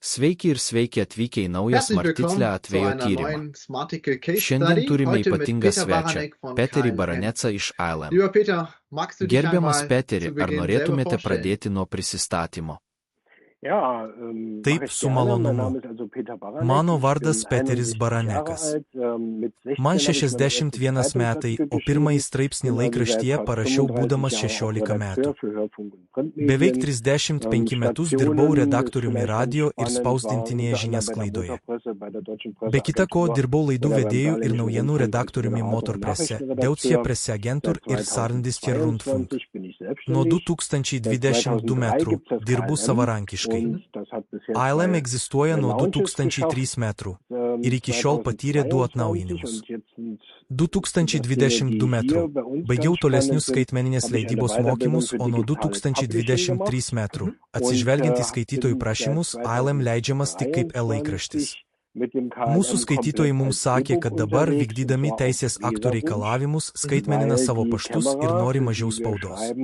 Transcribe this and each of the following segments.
Sveiki ir sveiki atvykę į naują Herzlich Smarticle willkommen zu atvejo einer tyrimą. neuen Smarticle Case Šiandien Study, turime heute mit ypatingą Peter svečią, Baranek von Peterį KLM. Baranecą iš ILM. Lieber Peter, magst du dich Gerbiamas einmal Peteri, zu ar Beginn selber norėtumėte vorstellen? pradėti nuo prisistatymo? Taip, su malonumu. Mano vardas Peteris Baranekas. Man 61 metai, o pirmąjį straipsnį laikraštyje parašiau būdamas 16 metų. Beveik 35 metus dirbau redaktoriumi radio ir spausdintinėje žiniasklaidoje. Be kita ko, dirbau laidų vedėjų ir naujienų redaktoriumi Motorpresse, Deutsche Presseagentur ir Saarlandischer Rundfunk. Nuo 2022 metų dirbu savarankiškai. ILM egzistuoja nuo 2003 metų ir iki šiol patyrė 2 atnaujinimus. 2022 metų baigiau tolesnius skaitmeninės leidybos mokymus, o nuo 2023 metų, atsižvelgiant į skaitytojų prašymus, ILM leidžiamas tik kaip e-laikraštis. Mūsų skaitytojai mums sakė, kad dabar, vykdydami teisės aktų reikalavimus, skaitmenina savo paštus ir nori mažiau spaudos.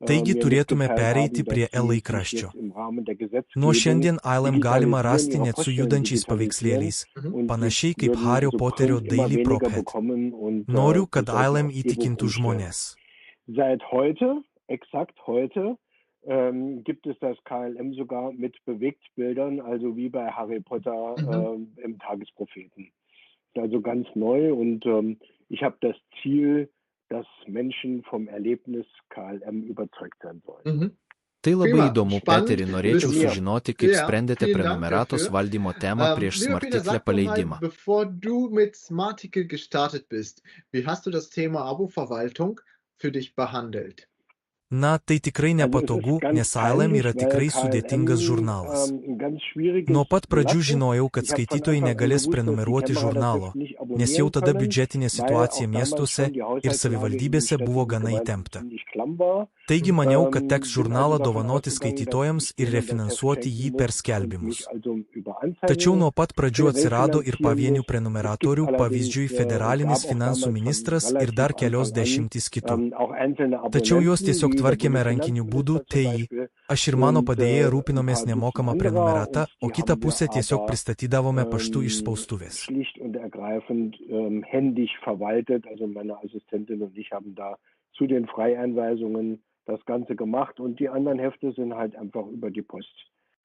Taigi turėtume pereiti prie e-laikraščio. Nuo šiandien ILM galima rasti net su judančiais paveikslėliais, panašiai kaip Hario Poterio Daily Prophet. Noriu, kad ILM įtikintų žmonės. Gibt es das KLM sogar mit Bewegtbildern, also wie bei Harry Potter im Tagespropheten. Also ganz neu und ich habe das Ziel, dass Menschen vom Erlebnis KLM überzeugt sein sollen. Tai labai įdomu, Peteri, norėčiau sužinoti, kaip sprendėte prenumeratos valdymo temą prieš Smarticle paleidimą. Bevor du mit Smarticle gestartet bist, wie hast du das Thema Abo-Verwaltung für dich behandelt? Na, tai tikrai nepatogu, nes ILM yra tikrai sudėtingas žurnalas. Nuo pat pradžių žinojau, kad skaitytojai negalės prenumeruoti žurnalo, nes jau tada biudžetinė situacija miestuose ir savivaldybėse buvo gana įtempta. Taigi maniau, kad teks žurnalą dovanoti skaitytojams ir refinansuoti jį per skelbimus. Tačiau nuo pat pradžių atsirado ir pavienių prenumeratorių, pavyzdžiui, federalinis finansų ministras ir dar kelios dešimtys kitų. Tačiau juos tiesiog tvarkėme rankiniu būdu, TI. Aš ir mano padėjėja rūpinomės nemokamą prenumeratą, o kitą pusę tiesiog pristatydavome paštu iš spaustuvės. Zu den Freieinweisungen das Ganze gemacht und die anderen Hefte sind halt einfach über die Post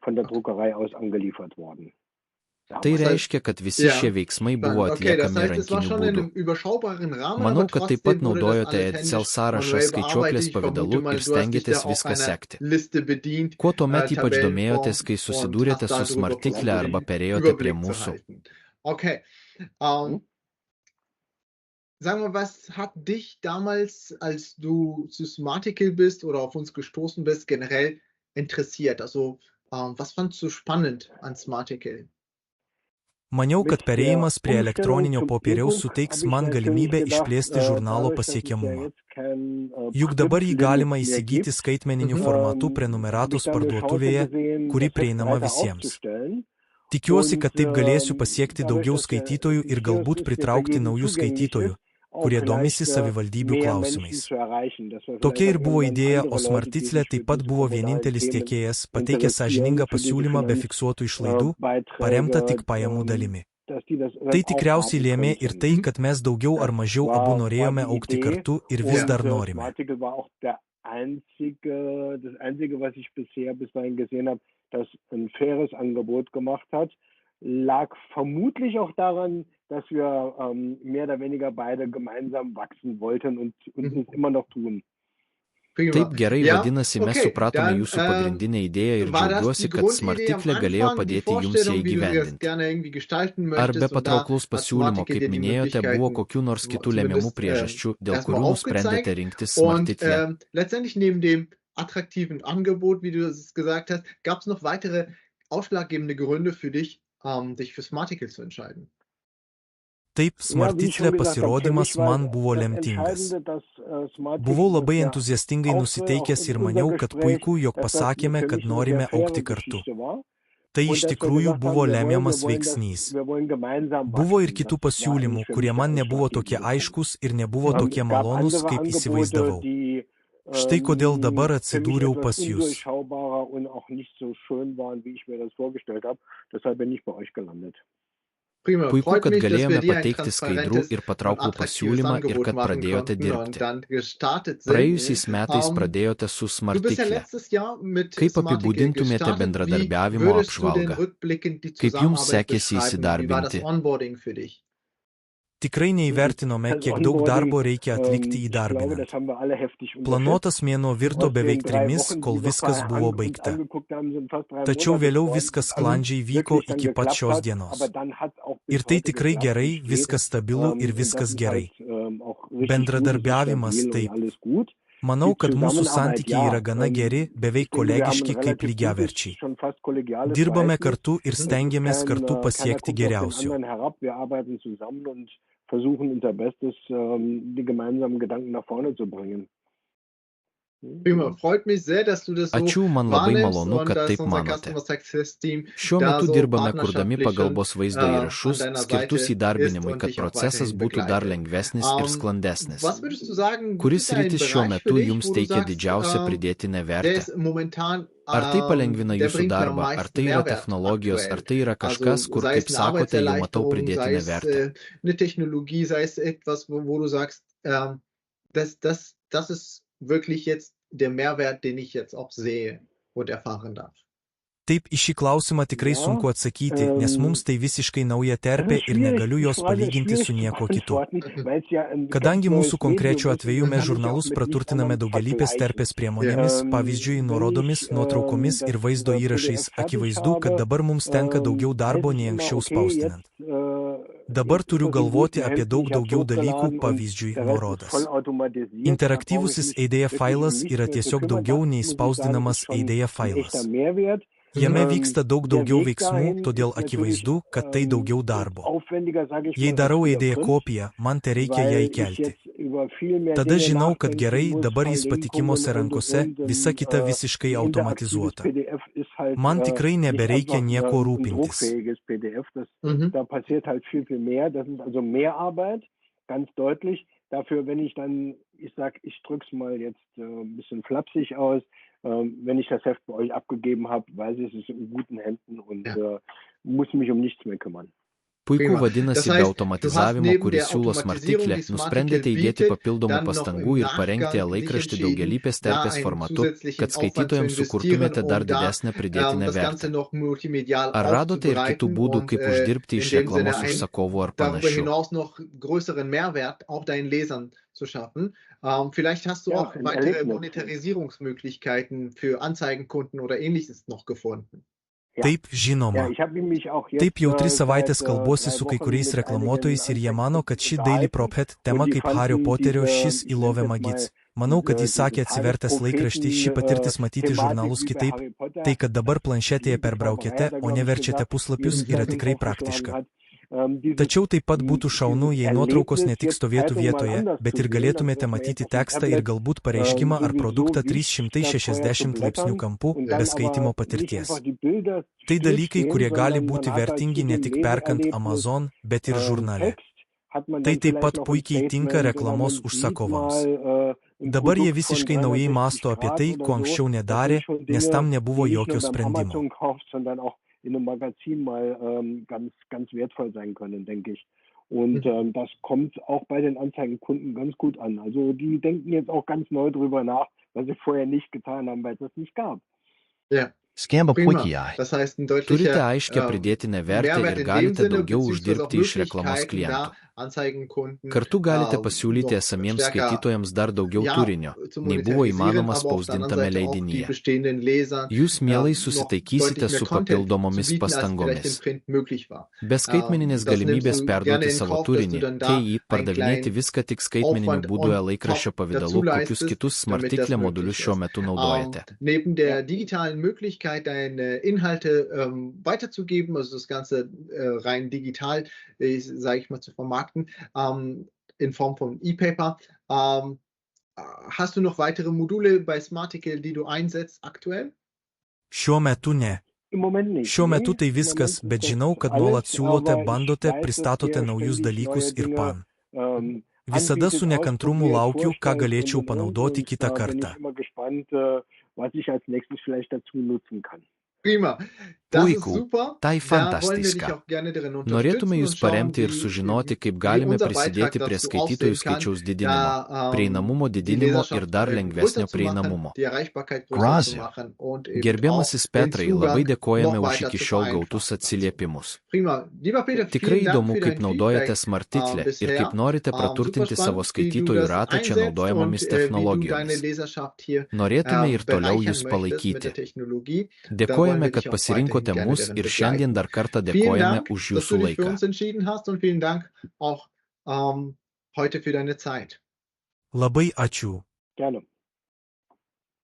von der Druckerei aus angeliefert worden. Tai reiškia, kad visi šie veiksmai buvo atliekami rankiniu būdu. Manau, kad taip pat naudojote Excel sąrašą skaičiuoklės pavidalu ir stengiatės viską sekti. Kuo tuomet ypač domėjotės, kai susidūrėte su Smarticle arba perėjote prie mūsų? Okay. Sag mal, was hat dich damals, als du zu Smarticle bist oder auf uns gestoßen bist, generell interessiert? Also, was fandst du spannend an Smarticle? Maniau, kad perėjimas prie elektroninio popieriaus suteiks man galimybę išplėsti žurnalo pasiekiamumą. Juk dabar jį galima įsigyti skaitmeniniu formatu prenumeratos parduotuvėje, kuri prieinama visiems. Tikiuosi, kad taip galėsiu pasiekti daugiau skaitytojų ir galbūt pritraukti naujų skaitytojų, kurie domisi savivaldybių klausimais. Tokia ir buvo idėja, o Smarticle taip pat buvo vienintelis tiekėjas, pateikęs sąžiningą pasiūlymą be fiksuotų išlaidų, paremta tik pajamų dalimi. Tai tikriausiai lėmė ir tai, kad mes daugiau ar mažiau abu norėjome augti kartu ir vis dar norime. Das ein faires Angebot gemacht hat, lag vermutlich auch daran, dass wir mehr oder weniger beide gemeinsam wachsen wollten und es immer noch tun. Taip, gerai, vadinasi, mes supratome jūsų pagrindinę idėją ir džiaugiuosi, kad Smarticle galėjo padėti jums ją įgyvendinti. Ar be patrauklaus pasiūlymo, kaip minėjote, buvo kokių nors kitų lemiamų priežasčių, dėl kurių nusprendėte rinktis Smarticle? Letztendlich neben dem attraktiven Angebot, wie du es gesagt hast, gab es noch weitere ausschlaggebende Gründe für dich, dich für Smarticle zu entscheiden? Taip, Smarticle pasirodymas man buvo lemtingas. Buvau labai entuziastingai nusiteikęs ir maniau, kad puiku, jog pasakėme, kad norime augti kartu. Tai iš tikrųjų buvo lemiamas veiksnys. Buvo ir kitų pasiūlymų, kurie man nebuvo tokie aiškus ir nebuvo tokie malonus, kaip įsivaizdavau. Štai kodėl dabar atsidūriau pas jūs. Puiku, kad galėjome pateikti skaidrų ir patrauklų pasiūlymą ir kad pradėjote dirbti. Praėjusiais metais pradėjote su Smartikle. Kaip apibūdintumėte bendradarbiavimo apžvalgą? Kaip jums sekėsi įsidarbinti? Tikrai neįvertinome, kiek daug darbo reikia atlikti įdarbinant. Planuotas mėnuo virto beveik 3, kol viskas buvo baigta. Tačiau vėliau viskas sklandžiai vyko iki pat šios dienos. Ir tai tikrai gerai, viskas stabilu ir viskas gerai. Bendradarbiavimas taip. Manau, kad mūsų santykiai yra gana geri, beveik kolegiški kaip lygiaverčiai. Dirbame kartu ir stengiamės kartu pasiekti geriausio. Versuchen unser Bestes, die gemeinsamen Gedanken nach vorne zu bringen. Ačiū, man labai malonu, kad taip manote. Šiuo metu dirbame kurdami pagalbos vaizdo įrašus, skirtus įdarbinimui, kad procesas būtų dar lengvesnis ir sklandesnis. Kuris sritis šiuo metu jums teikia didžiausią pridėtinę vertę? Ar tai palengvina jūsų darbą, ar tai yra technologijos, ar tai yra kažkas, kur, kaip sakote, jau matau pridėtinę vertę? Wirklich jetzt der Mehrwert, den ich jetzt auch sehe und erfahren darf. Taip, į šį klausimą tikrai sunku atsakyti, nes mums tai visiškai nauja terpė ir negaliu jos palyginti su nieko kitu. Kadangi mūsų konkrečiu atveju mes žurnalus praturtiname daugelįpės terpės priemonėmis, pavyzdžiui, nuorodomis, nuotraukomis ir vaizdo įrašais, akivaizdu, kad dabar mums tenka daugiau darbo nei anksčiau spausdinant. Dabar turiu galvoti apie daug daugiau dalykų, pavyzdžiui, nuorodas. Interaktyvusis EDF failas yra tiesiog daugiau nei spausdinamas EDF failas. Jame vyksta daug daugiau veiksmų, todėl akivaizdu, kad tai daugiau darbo. Jei darau EDF kopiją, man te reikia ją įkelti. Tada žinau, kad gerai, dabar jis patikimose rankose, visa kita visiškai automatizuota. Man tikrai nebereikia nieko rūpintis. Dafür, wenn ich dann, ich drück's mal jetzt ein bisschen flapsig aus, wenn ich das Heft bei euch abgegeben habe, weiß ich, es ist in guten Händen und muss mich um nichts mehr kümmern. Puiku, vadinasi, be automatizavimo, kurį siūlo Smartikle, nusprendėte įdėti papildomų pastangų ir parengti laikraštį daugialypės terpės formatu, kad skaitytojams sukurtumėte dar didesnę pridėtinę vertę. Ar radote ir kitų būdų, kaip uždirbti iš reklamos užsakovų ar panašių? Vielleicht hast du auch weitere Monetarisierungsmöglichkeiten für Anzeigenkunden oder ähnliches noch gefunden. Taip, žinoma. Taip, jau 3 savaitės kalbuosi su kai kuriais reklamuotojais ir jie mano, kad ši Daily Prophet tema kaip Hario Poterio šis įlovė magic. Manau, kad jis sakė atsivertęs laikraštį, ši patirtis matyti žurnalus kitaip, tai kad dabar planšetėje perbraukėte, o neverčiate puslapius, yra tikrai praktiška. Tačiau taip pat būtų šaunu, jei nuotraukos ne tik stovėtų vietoje, bet ir galėtumėte matyti tekstą ir galbūt pareiškimą ar produktą 360 laipsnių kampu, be skaitimo patirties. Tai dalykai, kurie gali būti vertingi ne tik perkant Amazon, bet ir žurnale. Tai taip pat puikiai tinka reklamos užsakovams. Dabar jie visiškai naujai mąsto apie tai, ko anksčiau nedarė, nes tam nebuvo jokio sprendimo. In einem Magazin mal ganz wertvoll sein können, denke ich. Und das kommt auch bei den Anzeigenkunden ganz gut an. Also die denken jetzt auch ganz neu drüber nach, was sie vorher nicht getan haben, weil es das nicht gab. Ja. Skamba puikiai. Turite aiškę pridėtinę vertę ir galite daugiau uždirbti iš reklamos klientų. Kartu galite pasiūlyti esamiems skaitytojams dar daugiau turinio, nei buvo įmanoma spausdintame leidinyje. Jūs mielai susitaikysite su papildomomis pastangomis. Be skaitmeninės galimybės perduoti savo turinį, TI pardavinėti viską tik skaitmeniniu būdu laikraščio pavidalu, kokius kitus Smartikle modulius šiuo metu naudojate. Neben der digitalen Möglichkeit, deine Inhalte weiterzugeben, also das Ganze rein digital, sage ich mal, zu vermarkten, in Form von E-Paper. Hast du noch weitere Module bei Smarticle, die du einsetzt aktuell? Šiuo metu ne. Šiuo metu tai viskas, bet žinau, kad nuolat siūlote, bandote, pristatote naujus dalykus ir pan. Visada su nekantrumu laukiu, ką galėčiau panaudoti kitą kartą. Prima. Puiku, tai fantastiška. Norėtume jūs paremti ir sužinoti, kaip galime prisidėti prie skaitytojų skaičiaus didinimo, prieinamumo didinimo ir dar lengvesnio prieinamumo. Gerbiamasis Petrai, labai dėkojame už iki šiol gautus atsiliepimus. Tikrai įdomu, kaip naudojate smartiklę ir kaip norite praturtinti savo skaitytojų ratą čia naudojamomis technologijomis. Norėtume ir toliau jūs palaikyti. Dėkojame, kad pasirinkote mus ir šiandien dar kartą dėkojame už jūsų laiką. Labai ačiū.